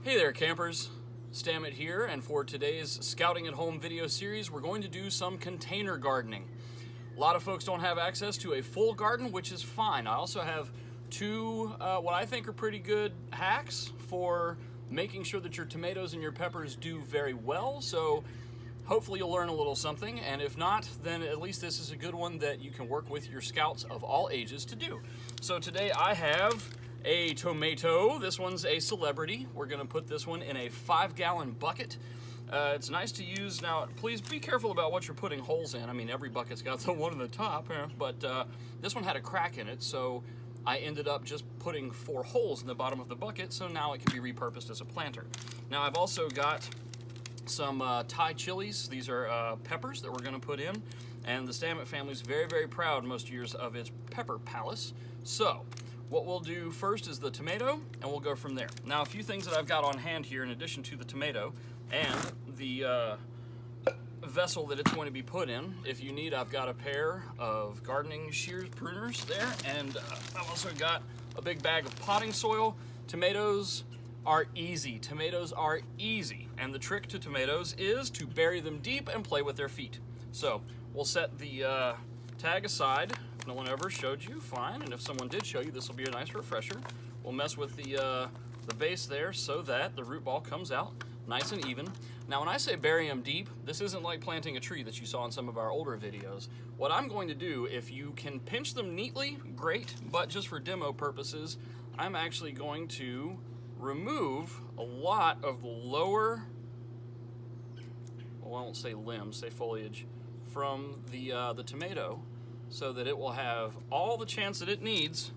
Hey there campers, Stamat here, and for today's Scouting at Home video series we're going to do some container gardening. A lot of folks don't have access to a full garden, which is fine. I also have two what I think are pretty good hacks for making sure that your tomatoes and your peppers do very well, so hopefully you'll learn a little something, and if not, then at least this is a good one that you can work with your scouts of all ages to do. So today I have a tomato. This one's a celebrity. We're going to put this one in a 5-gallon bucket. It's nice to use. Now, please be careful about what you're putting holes in. I mean, every bucket's got the one in the top, but this one had a crack in it, so I ended up just putting 4 holes in the bottom of the bucket, so now it can be repurposed as a planter. Now, I've also got some Thai chilies. These are peppers that we're going to put in, and the Stamat family is very, very proud most years of its pepper palace. So what we'll do first is the tomato, and we'll go from there. Now, a few things that I've got on hand here in addition to the tomato and the vessel that it's going to be put in. If you need, I've got a pair of gardening shears, pruners there, and I've also got a big bag of potting soil. Tomatoes are easy. Tomatoes are easy, and the trick to tomatoes is to bury them deep and play with their feet. So we'll set the tag aside. If no one ever showed you, fine, and if someone did show you, this will be a nice refresher. We'll mess with the base there so that the root ball comes out nice and even. Now, when I say bury them deep, this isn't like planting a tree that you saw in some of our older videos. What I'm going to do, if you can pinch them neatly, great, but just for demo purposes, I'm actually going to remove a lot of the lower, well, I won't say limbs, say foliage, from the tomato, so that it will have all the chance that it needs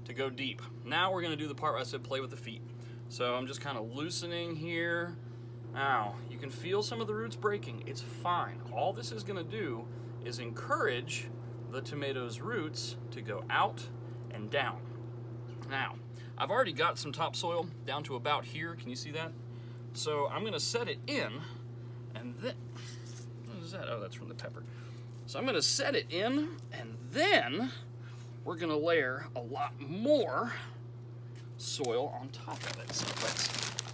to go deep. Now we're going to do the part where I said play with the feet. So I'm just kind of loosening here. Now, you can feel some of the roots breaking. It's fine. All this is going to do is encourage the tomato's roots to go out and down. Now, I've already got some topsoil down to about here. Can you see that? So I'm going to set it in, and then, what is that? Oh, that's from the pepper. So I'm going to set it in, and then we're going to layer a lot more soil on top of it. So let's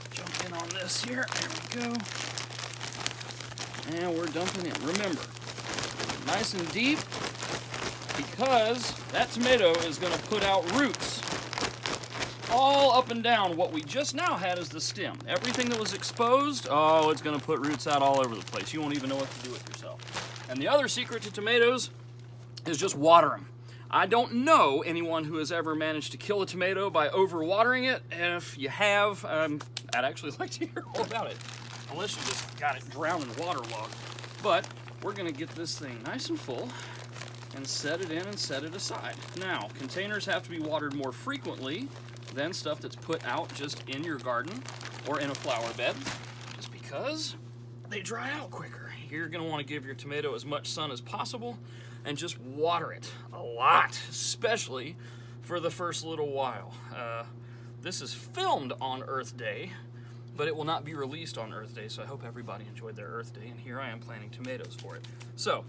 jump in on this here. There we go. And we're dumping in. Remember, nice and deep, because that tomato is going to put out roots all up and down. What we just now had is the stem. Everything that was exposed, oh, it's going to put roots out all over the place. You won't even know what to do with yourself. And the other secret to tomatoes is just water them. I don't know anyone who has ever managed to kill a tomato by overwatering it. And if you have, I'd actually like to hear all about it. Unless you just got it drowned in waterlogged. But we're going to get this thing nice and full and set it in and set it aside. Now, containers have to be watered more frequently than stuff that's put out just in your garden or in a flower bed, just because they dry out quicker. You're going to want to give your tomato as much sun as possible and just water it a lot, especially for the first little while. This is filmed on Earth Day, but it will not be released on Earth Day, so I hope everybody enjoyed their Earth Day, and here I am planting tomatoes for it. So,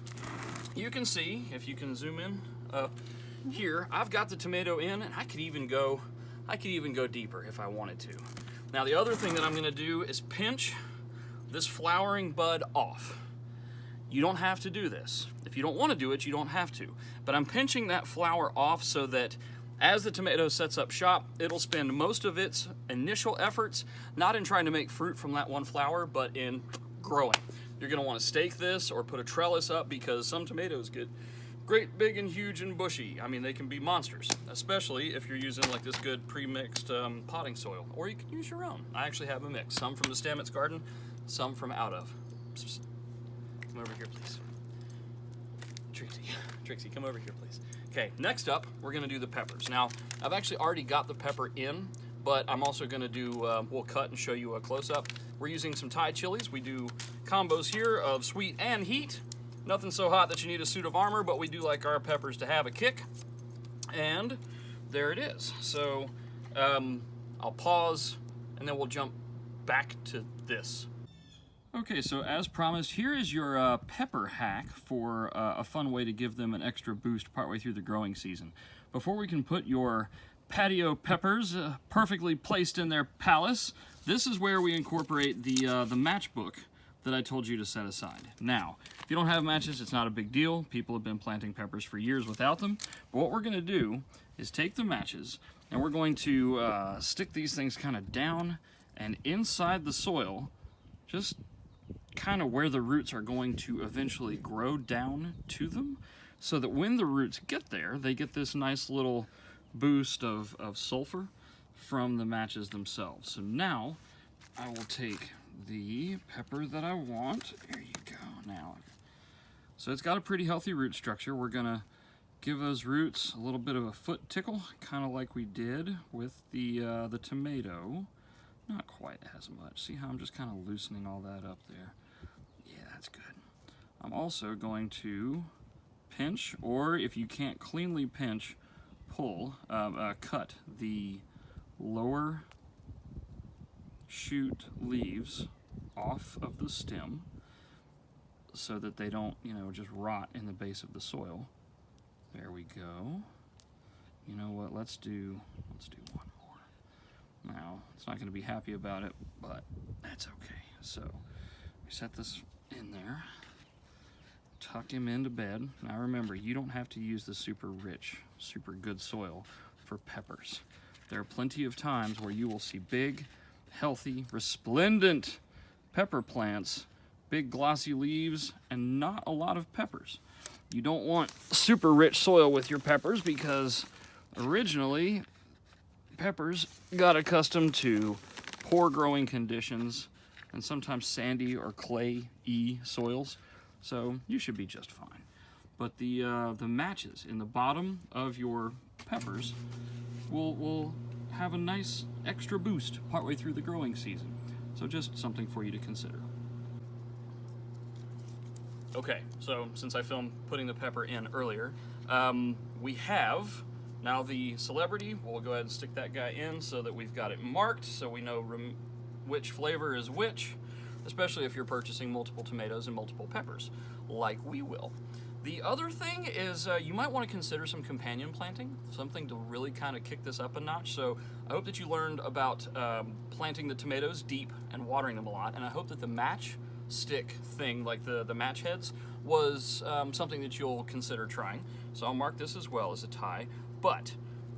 you can see, if you can zoom in up here, I've got the tomato in, and I could even go deeper if I wanted to. Now, the other thing that I'm going to do is pinch this flowering bud off. You don't have to do this. If you don't want to do it, you don't have to. But I'm pinching that flower off so that as the tomato sets up shop, it'll spend most of its initial efforts not in trying to make fruit from that one flower, but in growing. You're going to want to stake this or put a trellis up, because some tomatoes get great, big, and huge and bushy. I mean, they can be monsters, especially if you're using like this good pre-mixed potting soil, or you can use your own. I actually have a mix, some from the Stamat's garden, some from out of. Come over here, please. Trixie, come over here, please. Okay, next up, we're going to do the peppers. Now, I've actually already got the pepper in, but I'm also going to do, we'll cut and show you a close-up. We're using some Thai chilies. We do combos here of sweet and heat. Nothing so hot that you need a suit of armor, but we do like our peppers to have a kick. And there it is. So I'll pause, and then we'll jump back to this. Okay, so as promised, here is your pepper hack for a fun way to give them an extra boost partway through the growing season. Before we can put your patio peppers perfectly placed in their palace. This is where we incorporate the matchbook that I told you to set aside. Now, if you don't have matches, it's not a big deal. People have been planting peppers for years without them. But what we're going to do is take the matches and we're going to stick these things kind of down and inside the soil, just kind of where the roots are going to eventually grow down to them, so that when the roots get there, they get this nice little boost of sulfur from the matches themselves. So now I will take the pepper that I want. There you go. Now, so it's got a pretty healthy root structure. We're gonna give those roots a little bit of a foot tickle, kind of like we did with the tomato. Not quite as much. See how I'm just kind of loosening all that up there? Yeah, that's good. I'm also going to pinch, or if you can't cleanly pinch, pull, cut the lower shoot leaves off of the stem so that they don't, just rot in the base of the soil. There we go. You know what? Let's do one more. Now, it's not going to be happy about it, but that's okay. So, we set this in there. Tuck him into bed. Now remember, you don't have to use the super rich, super good soil for peppers. There are plenty of times where you will see big, healthy, resplendent pepper plants, big glossy leaves, and not a lot of peppers. You don't want super rich soil with your peppers because originally peppers got accustomed to poor growing conditions and sometimes sandy or clay-y soils. So you should be just fine. But the matches in the bottom of your peppers will have a nice extra boost partway through the growing season. So just something for you to consider. Okay, so since I filmed putting the pepper in earlier, we have now the celebrity. We'll go ahead and stick that guy in so that we've got it marked so we know which flavor is which, especially if you're purchasing multiple tomatoes and multiple peppers, like we will. The other thing is you might want to consider some companion planting, something to really kind of kick this up a notch. So I hope that you learned about planting the tomatoes deep and watering them a lot, and I hope that the match stick thing, like the match heads, was something that you'll consider trying. So I'll mark this as well as a tie. But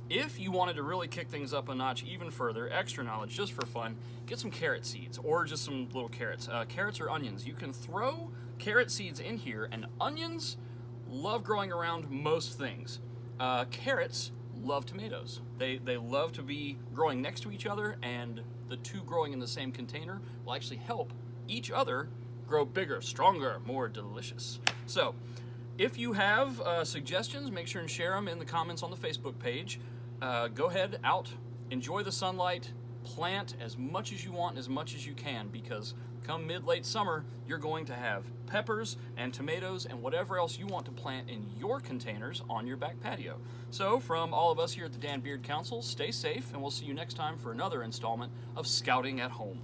if you wanted to really kick things up a notch even further, extra knowledge, just for fun, get some carrot seeds or just some little carrots. Carrots or onions. You can throw carrot seeds in here, and onions love growing around most things. Carrots love tomatoes. They love to be growing next to each other, and the two growing in the same container will actually help each other grow bigger, stronger, more delicious. So if you have suggestions, make sure and share them in the comments on the Facebook page. Go ahead, out, enjoy the sunlight, plant as much as you want, as much as you can, because come mid-late summer, you're going to have peppers and tomatoes and whatever else you want to plant in your containers on your back patio. So from all of us here at the Dan Beard Council, stay safe, and we'll see you next time for another installment of Scouting at Home.